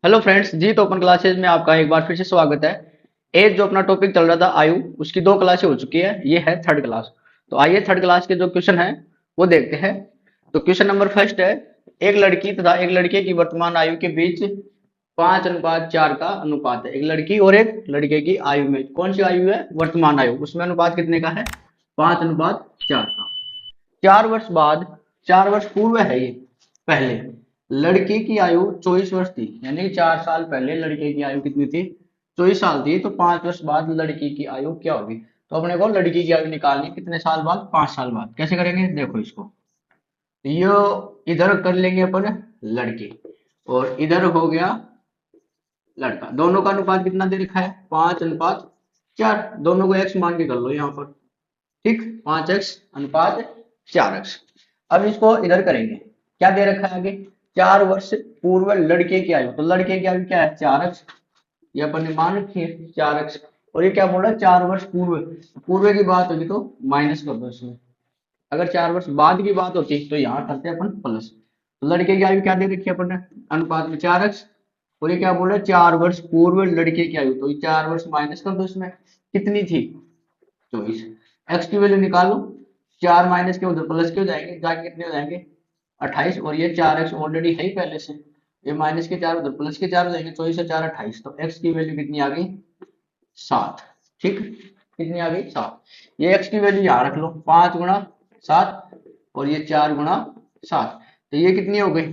Hello friends जी। तो open classes में आपका एक बार फिर से स्वागत है। एक जो अपना टॉपिक चल रहा था आयु, उसकी दो क्लासें हो चुकी है। ये है थर्ड क्लास। तो आइए थर्ड क्लास के जो क्वेश्चन है वो देखते हैं। तो क्वेश्चन नंबर फर्स्ट है, एक लड़की तथा एक लड़के की वर्तमान आयु के बीच 5:4 का अनुपात है। एक लड़की और एक लड़के की आयु में कौन सी आयु है? वर्तमान आयु। उसमें अनुपात कितने का है? 5:4 का। 4 वर्ष बाद, 4 वर्ष पूर्व है ये, पहले लड़के की आयु 24 वर्ष थी। यानी 4 साल पहले लड़के की आयु कितनी थी? 24 साल थी। तो 5 वर्ष बाद लड़की की आयु क्या होगी? तो अपने को लड़की की आयु निकालनी है। कितने साल बाद? 5 साल बाद। कैसे करेंगे देखो इसको। ये इधर कर लेंगे अपन लड़की, और इधर हो गया लड़का। दोनों का अनुपात कितना दे रखा है? 5:4। दोनों को एक्स मान के कर लो यहाँ पर। ठीक, 5x/4x। अब इसको इधर करेंगे। क्या दे रखा है आगे? 4 वर्ष पूर्व लड़के की आयु। तो लड़के की आयु क्या है? 4x। ये अपन ने मान रखी है 4x। और ये क्या बोल रहा है? 4 वर्ष पूर्व। पूर्व की बात होगी तो माइनस कर दो इसमें। अगर 4 वर्ष बाद की बात होती तो यहाँ करते अपन प्लस। तो लड़के की आयु क्या दे रखी है अपन ने? अनुपात में 4x। और ये क्या बोल रहा है? 4 वर्ष पूर्व लड़के की आयु। तो ये 4 वर्ष माइनस कर दो इसमें। कितनी थी? 24। एक्स की वैल्यू निकालो। 4 माइनस के उधर प्लस के हो जाएंगे, जाके कितने हो जाएंगे? 28। और ये 4x ऑलरेडी है ही पहले से। ये माइनस के 4 उधर प्लस के 4 हो जाएंगे। 24 और 4 28। तो x की वैल्यू कितनी आ गई? 7। ठीक, कितनी आ गई? 7। ये x की वैल्यू यहाँ रख लो, 5 गुणा 7। और ये 4 गुणा 7। तो ये कितनी हो गई?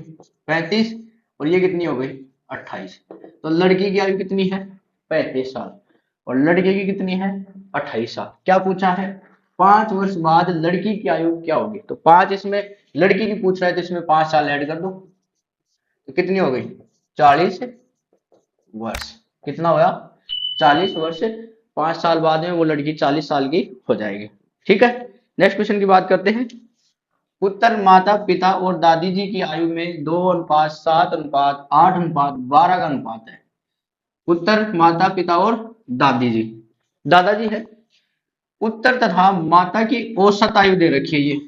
35। और ये कितनी हो गई? 28। तो लड़की की आयु कितनी है? 35 साल। और लड़के की कितनी है? 28 साल। क्या पूछा है? 5 वर्ष बाद लड़की की आयु क्या होगी? तो 5 इसमें लड़की की पूछ रहा है, तो इसमें 5 साल ऐड कर दो। तो कितनी हो गई? 40 वर्ष। कितना होगा? 40 वर्ष। 5 साल बाद में वो लड़की 40 साल की हो जाएगी। ठीक है, नेक्स्ट क्वेश्चन की बात करते हैं। पुत्र, माता पिता और दादी जी की आयु में 2:7:8:12 का अनुपात है। पुत्र, माता पिता और दादी जी। दादाजी है। पुत्र तथा माता की औसत आयु दे रखी है। ये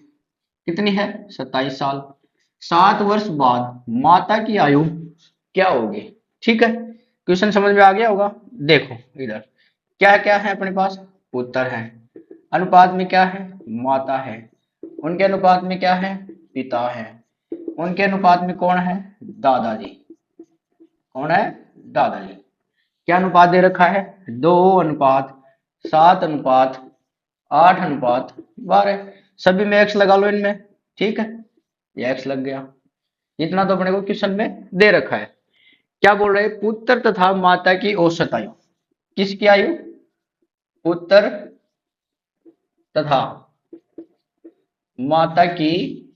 कितनी है? 27 साल। 7 वर्ष बाद माता की आयु क्या होगी? ठीक है, क्वेश्चन समझ में आ गया होगा। देखो इधर क्या क्या है अपने पास? पुत्र है, अनुपात में क्या है? माता है, उनके अनुपात में क्या है? पिता है, उनके अनुपात में कौन है? दादाजी। कौन है? दादाजी। क्या अनुपात दे रखा है? 2:7:8:12। सभी में एक्स लगा लो इनमें। ठीक है, ये एक्स लग गया। इतना तो अपने को क्वेश्चन में दे रखा है। क्या बोल रहे हैं? पुत्र तथा माता की औसत आयु। किसकी आयु? पुत्र तथा माता की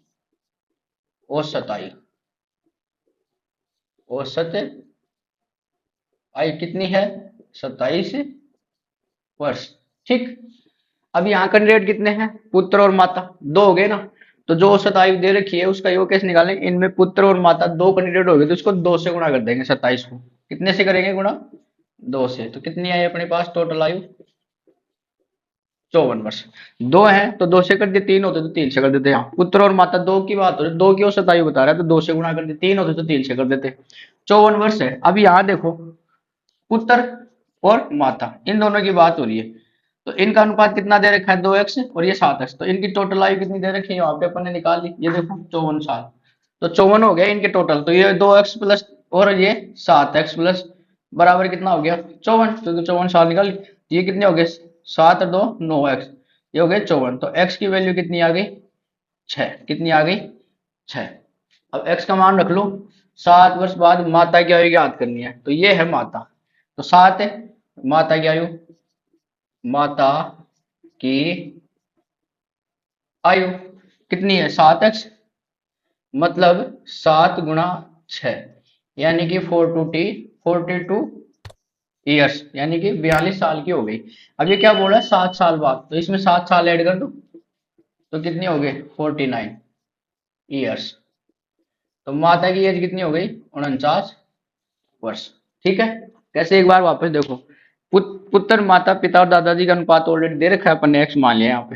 औसत आयु। औसत आयु कितनी है? 27 वर्ष। ठीक, अब यहाँ कैंडिडेट कितने हैं? पुत्र और माता दो हो गए ना। तो जो औसत आयु दे रखी है उसका योग कैसे निकालेंगे? इनमें पुत्र और माता दो कैंडिडेट हो गए, तो इसको 2 से गुणा कर देंगे। 27 को कितने से करेंगे गुणा? 2 से। तो कितनी आई अपने पास टोटल आयु? 54 वर्ष। दो है तो 2 से कर दिए, 3 होते तो 3 से कर देते। यहाँ पुत्र और माता दो की बात हो रही, दो की औसत आयु बता रहा है, तो 2 से गुणा कर दिए। 3 होते तो 3 से कर देते। 54 वर्ष है। अब यहाँ देखो, पुत्र और माता इन दोनों की बात हो रही है। तो इनका अनुपात कितना दे रखा है? 2x और ये 7x। तो इनकी टोटल आयु कितनी दे रखी है? यहाँ पे अपन ने निकाल ली। ये देखो 54 साल। तो 54 हो गया इनके टोटल। तो ये 2x प्लस और ये 7x प्लस बराबर कितना हो गया? 54। तो 54 साल निकाल ली। ये कितने हो गए? 7 और 2 9x। ये हो गए 54। तो x की वैल्यू कितनी आ गई? 6। कितनी आ गई? 6। अब x का मान रख लो। 7 वर्ष बाद माता की आयु याद करनी है, तो ये है माता। तो 7 है माता की आयु। माता की आयु कितनी है? 7x। मतलब 7 गुणा 6, यानी कि 42 ईयर्स, यानी कि 42 साल की हो गई। अब ये क्या बोल रहा है? 7 साल बाद। तो इसमें 7 साल ऐड कर दो, तो कितनी हो गई? 49 ईयर्स। तो माता की एज कितनी हो गई? 49 वर्ष। ठीक है, कैसे एक बार वापस देखो। पुत्र, माता पिता और दादाजी का अनुपात ऑलरेडी दे रखा है अपन ने, एक्स मान लिया। यहाँ पे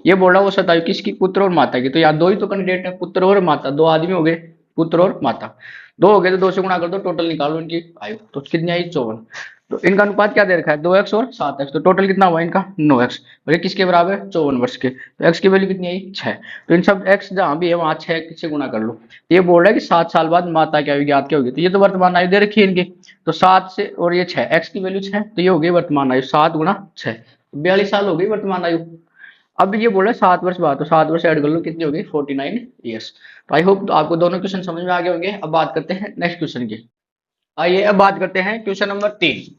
ये बोल रहा है वो सतायु किसकी? पुत्र और माता की। तो यहाँ दो ही तो कैंडिडेट है, पुत्र और माता। दो आदमी हो गए, पुत्र और माता। दो हो गए तो दो से गुणा कर दो, टोटल निकालो इनकी आयु, तो कितनी आई 54। तो इनका अनुपात क्या दे रखा है 2x और 7x, तो टोटल कितना हुआ इनका 9x, और ये किसके बराबर है 54 वर्ष के, तो x की वैल्यू कितनी आई 6। तो इन सब x जहां भी है वहां 6 से गुणा कर लो। तो ये बोल रहा है कि 7 साल बाद माता क्या होगी, ज्ञात क्या होगी, तो ये तो वर्तमान आयु दे रखी है इनकी, तो 7 से और ये 6, x की वैल्यू 6, तो ये हो गई वर्तमान आयु 7 गुणा 6, 42 साल हो गई वर्तमान आयु। अब ये बोल रहा है 7 वर्ष बाद, तो 7 वर्ष ऐड कर लो, कितनी होगी 49 ईयर्स। तो आई होप तो आपको दोनों क्वेश्चन समझ में आ गए होंगे। अब बात करते हैं नेक्स्ट क्वेश्चन की। आइए अब बात करते हैं क्वेश्चन नंबर 3।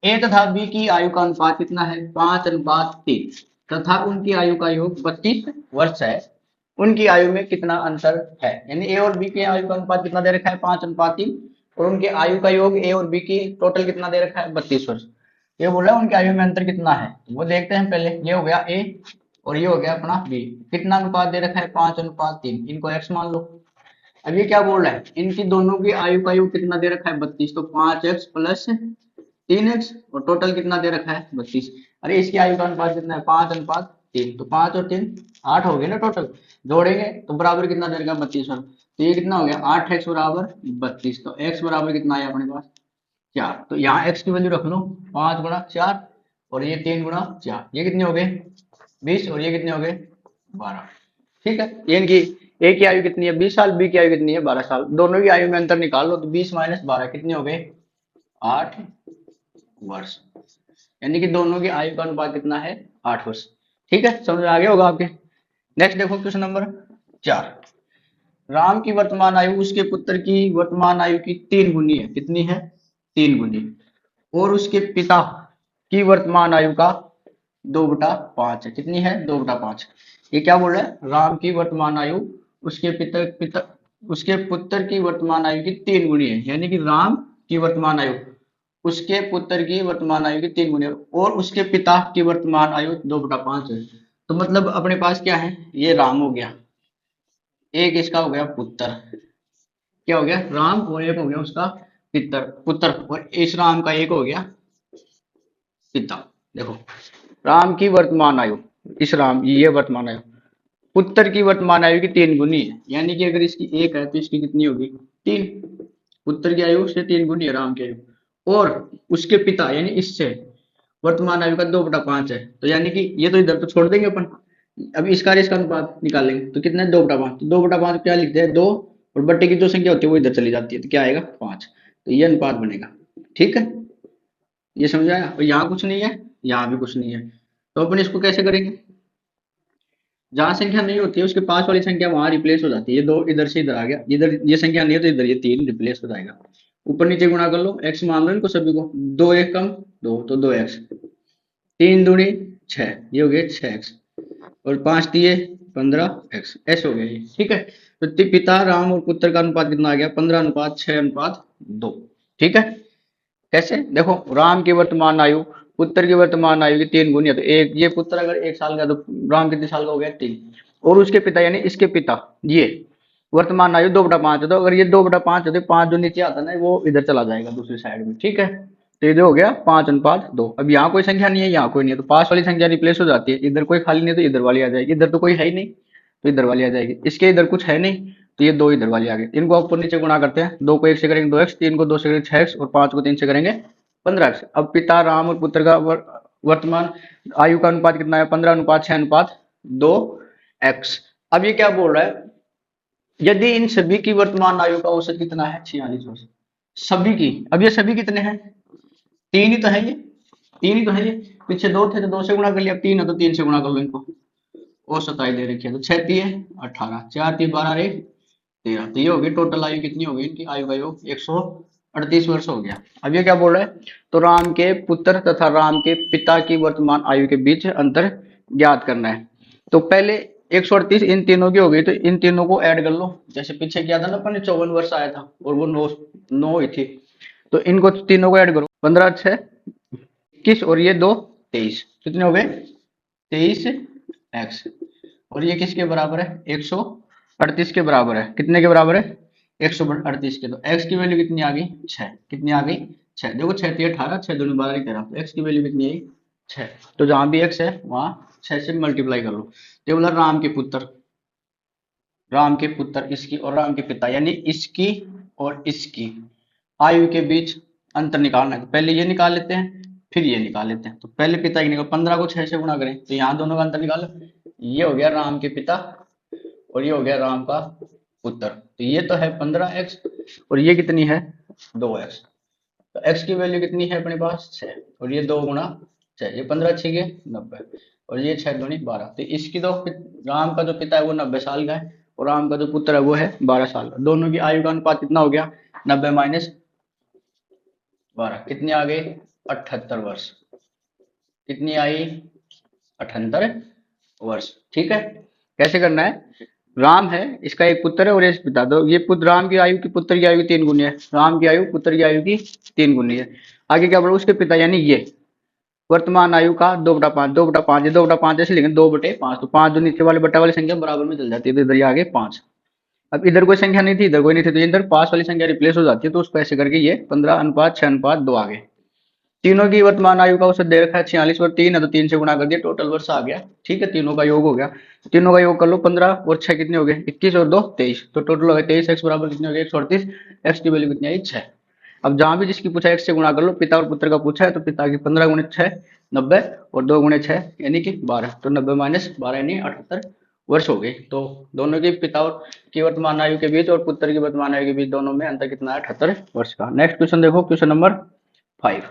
ए तथा बी की आयु का अनुपात कितना है 5:3 तथा उनकी आयु का योग 32 वर्ष है, उनकी आयु में कितना अंतर है, यानी ए और बी की आयु का अनुपात कितना दे रखा है 5:3, और उनके आयु का योग ए और बी की टोटल कितना दे रखा है 32 वर्ष। ये बोल रहा है उनकी आयु में अंतर कितना है, तो वो देखते हैं पहले। ये हो गया ए और ये हो गया अपना बी, कितना अनुपात दे रखा है 5:3, इनको एक्स मान लो। अब ये क्या बोल रहा है, इनकी दोनों की आयु का योग कितना दे रखा है 32, तो 5x प्लस 3x, और टोटल कितना दे रखा है 32। अरे इसकी आयु का अनुपात कितना है 5:3, तो 5 और 3 8 हो गए ना टोटल, जोड़ेंगे तो बराबर कितना दे रखा है 32। तो ये कितना हो गया 8x बराबर 32, तो x बराबर कितना आया अपने पास 4। तो यहाँ x की वैल्यू रख लो 5 गुणा 4, और ये 3 गुणा 4, ये कितने हो गए 20, और ये कितने हो गए 12। ठीक है, ये इनकी ए की आयु कितनी है 20 साल, बी की आयु कितनी है 12 साल, दोनों की आयु में अंतर निकाल लो, तो 20 माइनस 12 कितने हो गए 8 वर्ष, यानी कि दोनों की आयु का अनुपात कितना है 8 वर्ष। ठीक है, समझ में आ गया होगा आपके। नेक्स्ट देखो क्वेश्चन नंबर 4। राम की वर्तमान आयु उसके पुत्र की वर्तमान आयु की 3 गुनी है, कितनी है 3 गुनी, और उसके पिता की वर्तमान आयु का 2/5 है, कितनी है 2/5। ये क्या बोल रहा है, राम की वर्तमान आयु उसके उसके पुत्र की वर्तमान आयु की 3 गुनी है, यानी कि राम की वर्तमान आयु उसके पुत्र की वर्तमान आयु की 3 गुनी है, और उसके पिता की वर्तमान आयु 2/5 है। तो मतलब अपने पास क्या है, ये राम हो गया, एक इसका हो गया पुत्र, क्या हो गया राम, और एक हो गया उसका पितर पुत्र, और इस राम का एक हो गया पिता। देखो राम की वर्तमान आयु, इस राम ये वर्तमान आयु, पुत्र की वर्तमान आयु की 3 गुनी है, यानी कि अगर इसकी 1 है तो इसकी कितनी होगी 3। पुत्र की आयु से 3 गुनी है राम की आयु, और उसके पिता यानी इससे वर्तमान आयु का 2/5 है, तो यानी कि ये तो इधर तो छोड़ देंगे अपन, अब इसका और इसका अनुपात निकालेंगे, तो कितना है 2/5, तो 2/5 क्या लिखते हैं 2, और बट्टे की जो संख्या होती है वो इधर चली जाती है, तो क्या आएगा 5, तो ये अनुपात बनेगा। ठीक है, ये समझ आया। और यहाँ कुछ नहीं है, यहाँ भी कुछ नहीं है, तो अपन इसको कैसे करेंगे, जहां संख्या नहीं होती है उसके पास वाली संख्या वहां रिप्लेस हो जाती है, ये 2 इधर से इधर आ गया, इधर ये संख्या नहीं है तो इधर ये 3 रिप्लेस हो जाएगा, ऊपर नीचे गुणा कर लो, x मान लो इनको सभी को, 2 1 कम 2, तो 2x, 3 दूनी 6, ये हो गया 6x, और 5 दिए 15x, ऐसे हो गया ये। ठीक है, तो पिता राम और पुत्र का अनुपात कितना आ गया 15:6:2। ठीक है, कैसे देखो, राम की वर्तमान आयु पुत्र की वर्तमान आयु की 3 गुनी है, तो एक ये पुत्र अगर 1 साल का, तो राम कितने साल का हो गया 3, और उसके पिता यानी इसके पिता ये वर्तमान आयु 2/5 है, तो अगर ये 2/5 है तो 5 जो नीचे आता है ना वो इधर चला जाएगा दूसरी साइड में। ठीक है, तो ये जो हो गया 5:2। अब यहाँ कोई संख्या नहीं है, यहाँ कोई नहीं है, तो पास वाली संख्या रिप्लेस हो जाती है, इधर कोई खाली नहीं तो इधर वाली आ जाएगी, इधर तो कोई है ही नहीं तो इधर वाली आ जाएगी, इसके इधर कुछ है नहीं तो ये 2 इधर वाली आ गई, इनको ऊपर नीचे गुणा करते हैं, 2 को 1 से करेंगे 2x, 3 को 2 से करेंगे 6x, और 5 को 3 से करेंगे 15x। अब पिता राम और पुत्र का वर्तमान आयु का अनुपात कितना है 15:6:2x। अब ये क्या बोल रहा है, यदि इन सभी की वर्तमान आयु का औसत कितना है 46 वर्ष, सभी की, अब ये सभी कितने हैं 3 ही तो है, ये 3 ही तो है, ये पीछे 2 थे तो 2 से गुणा कर लिया, 3 है तो 3 से गुणा कर लो इनको, औसत आयु दे रखी है, तो 6 3 18, 4 3 12 रे 13, तो ये होगी टोटल आयु कितनी होगी इनकी आयु का योग 138 वर्ष हो गया। अब ये क्या बोल रहा है, तो राम के पुत्र तथा राम के पिता की वर्तमान आयु के बीच अंतर ज्ञात करना है। तो पहले 138 इन तीनों की हो गई, तो इन तीनों को ऐड कर लो, जैसे पीछे किया था ना अपन ने 54 वर्ष आया था और वो 9 ही थी, तो इनको तीनों को ऐड करो, 15 6 21, और ये 2 23, कितने हो गए 23x, और ये किसके बराबर है 138 के बराबर है, कितने के बराबर है 138 के, तो x की वैल्यू कितनी आ गई 6, कितनी आ गई 6, देखो 6 3 18, 6 2 12 13, तो x की वैल्यू कितनी आई 6, तो जहां भी x है वहां 6 से मल्टीप्लाई कर लो, तो बोला राम के पुत्र इसकी और राम के पिता यानी इसकी और इसकी आयु के बीच अंतर निकालना है। तो पहले ये निकाल लेते हैं, फिर ये निकाल लेते हैं। तो पहले पिता की निकाल, 15 को 6 से गुणा करें तो यहाँ दोनों का अंतर निकालो। ये हो गया राम के पिता और ये हो गया राम का पुत्र। तो ये तो है 15x और ये कितनी है 2x। तो x की वैल्यू कितनी है अपने पास 6 और ये 2 गुणा 6, ये 15 6 के 90 और ये 6 दूनी 12। तो इसकी तो राम का जो पिता है वो 90 साल का है और राम का जो पुत्र है वो है 12 साल का। दोनों की आयु का अनुपात कितना हो गया 90 माइनस 12 कितनी आ गई 78 वर्ष। कितनी आई 78 वर्ष। ठीक है, कैसे करना है, राम है इसका एक पुत्र है और एक पिता। दो ये पुत्र राम की आयु की पुत्र की आयु की 3 गुनी है, राम की आयु पुत्र की आयु की 3 गुनी है। आगे क्या बोला उसके पिता यानी ये वर्तमान आयु का 2/5 2/5 ये 2/5 ऐसे लिखेंगे 2/5 तो 5 जो नीचे वाले बटा वाली संख्या बराबर में चल जाती है तो इधर ये आगे 5। अब इधर कोई संख्या नहीं थी इधर कोई नहीं थी तो इधर पास वाली संख्या रिप्लेस हो जाती है तो उसको ऐसे करके ये 15:6:2 आ गए। तीनों की वर्तमान आयु का औसत दे रखा है 46 और 3 है तो 3 से गुणा कर दिया टोटल वर्ष आ गया। ठीक है, तीनों का योग हो गया। तीनों का योग कर लो 15 और 6 कितने हो गए 21 और 2 23 तो टोटल हो गया 23x बराबर कितने हो गए 138। एक्स की वैल्यू कितनी आई 6। अब जहां भी जिसकी पूछा एक्स से गुणा कर लो, पिता और पुत्र का पूछा है तो पिता की 15 गुणे 6 90 और 2 गुणे 6 यानी कि 12 तो 90 माइनस 12 यानी 78 वर्ष हो गई। तो दोनों की पिता की वर्तमान आयु के बीच और पुत्र की वर्तमान आयु के बीच दोनों में अंतर कितना है 78 वर्ष का। नेक्स्ट क्वेश्चन देखो, क्वेश्चन नंबर 5।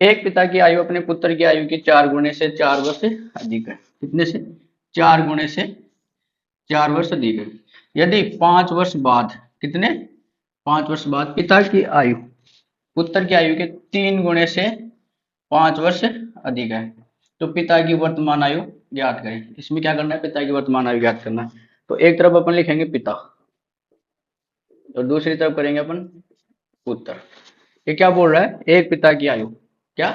एक पिता की आयु अपने पुत्र की आयु की 4 गुणे से 4 वर्ष अधिक है। कितने से 4 गुणे से 4 वर्ष अधिक है। यदि 5 वर्ष बाद कितने 5 वर्ष बाद पिता की आयु पुत्र की आयु के 3 गुणे से 5 वर्ष अधिक है तो पिता की वर्तमान आयु ज्ञात करें। इसमें क्या करना है पिता की वर्तमान आयु ज्ञात करना है। तो एक तरफ अपन लिखेंगे पिता और दूसरी तरफ करेंगे अपन पुत्र। ये क्या बोल रहा है एक पिता की आयु क्या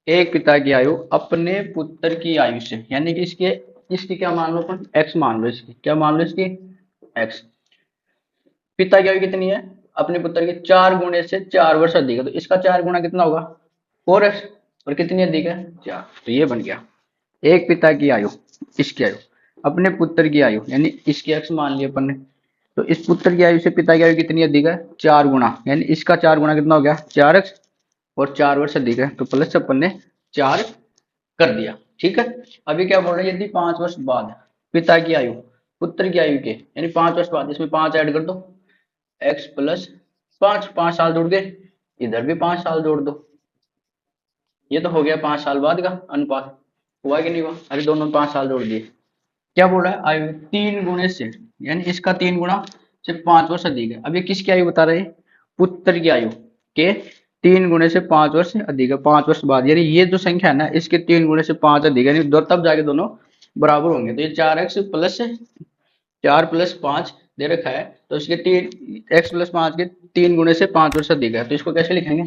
एक पिता की आयु अपने पुत्र की आयु से यानी कि इसके इसकी क्या मान लो अपन x मान लो, इसकी क्या मान लो इसकी x। पिता की आयु कितनी है अपने पुत्र के 4 गुणे से 4 वर्ष अधिक है तो इसका 4 गुना कितना होगा 4x और कितनी अधिक है 4। तो ये बन गया एक पिता की आयु इसकी आयु अपने पुत्र की आयु यानी इसकी x मान लिया अपन ने। तो इस पुत्र की आयु से पिता की आयु कितनी अधिक है 4 गुना यानी इसका 4 गुना कितना हो गया 4x और 4 वर्ष अधिक है तो प्लस अपन ने 4 कर दिया। ठीक है, अभी क्या बोल रहे हैं यदि 5 वर्ष बाद पिता की आयु पुत्र की आयु के यानी 5 वर्ष बाद इसमें 5 ऐड कर दो x प्लस 5 साल जोड़ के इधर भी 5 साल जोड़ दो। ये तो हो गया 5 साल बाद का अनुपात। हुआ कि नहीं हुआ, अरे दोनों 5 साल जोड़ दिए। क्या बोल रहा है आयु 3 गुणे से यानी इसका 3 गुना से 5 वर्ष अधिक है। अब ये किसकी आयु बता रहे हैं पुत्र की आयु के 3 गुणे से 5 वर्ष अधिक है 5 वर्ष बाद यानी ये जो संख्या है ना इसके 3 गुणे से 5 अधिक है यानी तब जाके दोनों बराबर होंगे। तो ये 4x प्लस 4 प्लस 5 दे रखा है तो इसके 3 x प्लस 5 के 3 गुणे से 5 वर्ष अधिक है तो इसको कैसे लिखेंगे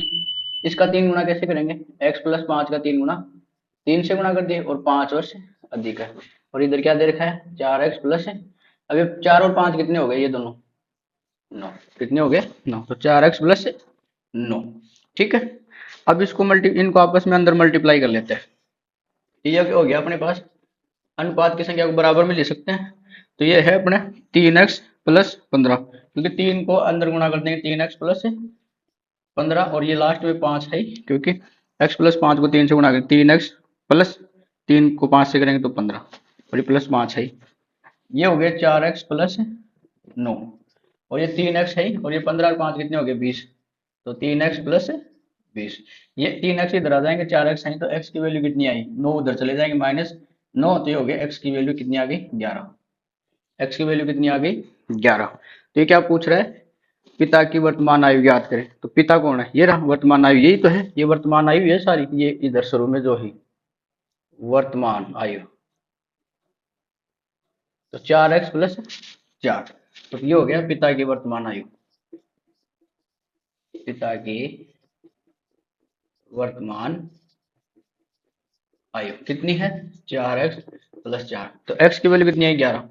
इसका 3 गुना कैसे करेंगे x प्लस 5 का 3 गुना 3 से गुणा कर दिए और 5 वर्ष अधिक है और इधर क्या दे रखा है 4x प्लस है। अब ये 4 और 5 कितने हो गए ये दोनों 9 कितने हो गए 9 तो 4x प्लस 9। ठीक है, अब इसको इनको आपस में अंदर मल्टीप्लाई कर लेते हैं। ये हो गया अपने पास अनुपात की संख्या को बराबर में ले सकते हैं तो ये है अपने 3x प्लस 15 क्योंकि 3 को अंदर गुणा कर देंगे 3x प्लस 15 और ये लास्ट में 5 है क्योंकि x प्लस 5 को 3 से गुणा करें 3x प्लस 3 को 5 से करेंगे तो 15 और ये प्लस 5 है। ये हो गया 4x प्लस 9 और ये 3x है और ये 15 और 5 कितने हो गए 20 तो 3x प्लस 20। ये 3x इधर आ जाएंगे 4x है तो x की वैल्यू कितनी आई 9 उधर चले जाएंगे माइनस 9 तो ये हो गया x की वैल्यू कितनी आ गई 11। x की वैल्यू कितनी आ गई 11। तो ये क्या पूछ रहा है पिता की वर्तमान आयु ज्ञात करें। तो पिता कौन है ये रहा वर्तमान आयु यही तो है ये वर्तमान आयु ये सारी ये इधर शुरू में जो ही वर्तमान आयु तो 4x प्लस 4 तो ये हो गया पिता की वर्तमान आयु। पिता की वर्तमान आयु कितनी है 4x प्लस 4 तो x की वैल्यू कितनी है 11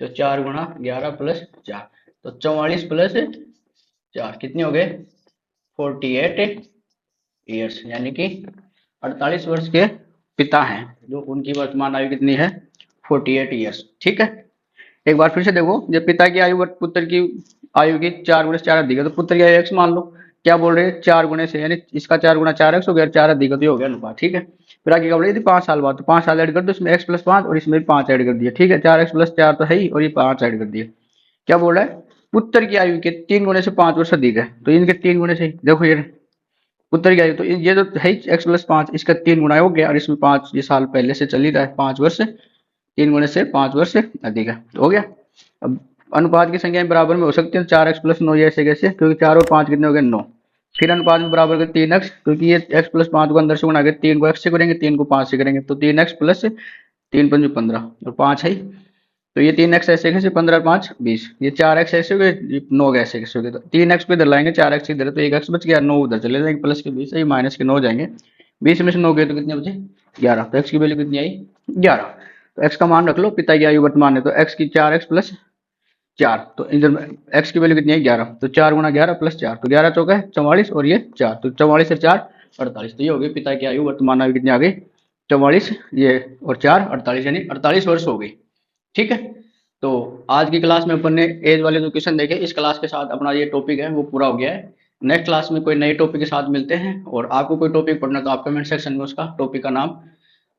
तो 4 गुणा 11 प्लस 4 तो 44 प्लस 4 कितने हो गए 48 ईयर्स यानी कि 48 वर्ष के पिता हैं जो उनकी वर्तमान आयु कितनी है 48 ईयर्स। ठीक है, एक बार फिर से देखो, जब पिता की आयु पुत्र की आयु की 4 × 4 अधिक है तो पुत्र की आयु x मान लो। क्या बोल रहे हैं, 4 गुणे से, यानी इसका 4 × 4 x हो गया, 4 अधिक है तो ये हो गया अनुपात, ठीक है। फिर आगे क्या बोल रहे हैं, 5 साल बाद, तो 5 साल ऐड कर दो, इसमें x+5 और इसमें भी 5 ऐड कर दिया, ठीक है। 4x+4 तो है ही, और ये 5 ऐड कर दिया। क्या बोल रहा है, पुत्र की आयु के 3 गुणे से 5 वर्ष अधिक है, तो इनके 3 गुणे से देखो ये पुत्र की आयु, तो ये जो है x+5, इसका 3 गुना हो गया, और इसमें 5 ये साल पहले से चल ही रहा है, 5 वर्ष, 3 गुणे से 5 वर्ष अधिक है, तो हो गया। अब अनुपात की संख्या बराबर में हो सकती है, 4x+9 ऐसे कैसे, क्योंकि 4 और 5 कितने हो गए, 9। फिर अनुपात में बराबर कर 3x, क्योंकि ये x+5 को अंदर से गुणा कर 3 को x से करेंगे, 3 को 5 से करेंगे, तो 3x+3 × 5 = 15 और 5 है। तो ये 3x ऐसे कैसे, 15 और 5 = 20, ये 4x ऐसे हो गए, 9 ऐसे कैसे हो गए, तो 3x पे इधर लाएंगे, 4x इधर, तो 1x बच गया, 9 उधर चले जाएंगे, प्लस के 20 है, माइनस के 9 जाएंगे, 20 में से 9 गए तो कितने बचे, 11। तो x की वैल्यू कितनी आई, 11। तो x का मान रख लो, पिता की आयु वर्तमान है, तो x की 4x+4, तो इधर x की वैल्यू कितनी है, 11, तो 4 × 11 + 4, तो 11 चौका है 44, और ये 4, तो 44 से 4 48, तो ये हो गई पिता की आयु वर्तमान आयु कितनी आ गई, 44, ये और 4 48, यानी 48 वर्ष हो गई, ठीक है। तो आज की क्लास में अपन ने एज वाले जो क्वेश्चन देखे, इस क्लास के साथ अपना ये टॉपिक है वो पूरा हो गया है। नेक्स्ट क्लास में कोई नए टॉपिक के साथ मिलते हैं, और आपको कोई टॉपिक पढ़ना तो आप कमेंट सेक्शन में उसका टॉपिक का नाम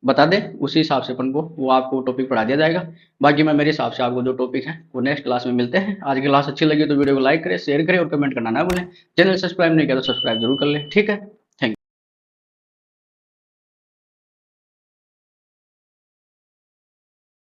बता दें, उसी हिसाब से अपन को वो आपको टॉपिक पढ़ा दिया जाएगा। बाकी मैं मेरे हिसाब से आपको जो टॉपिक है वो नेक्स्ट क्लास में मिलते हैं। आज की क्लास अच्छी लगी तो वीडियो को लाइक करें, शेयर करें और कमेंट करना ना भूलें। चैनल सब्सक्राइब नहीं किया तो सब्सक्राइब जरूर कर लें, ठीक है।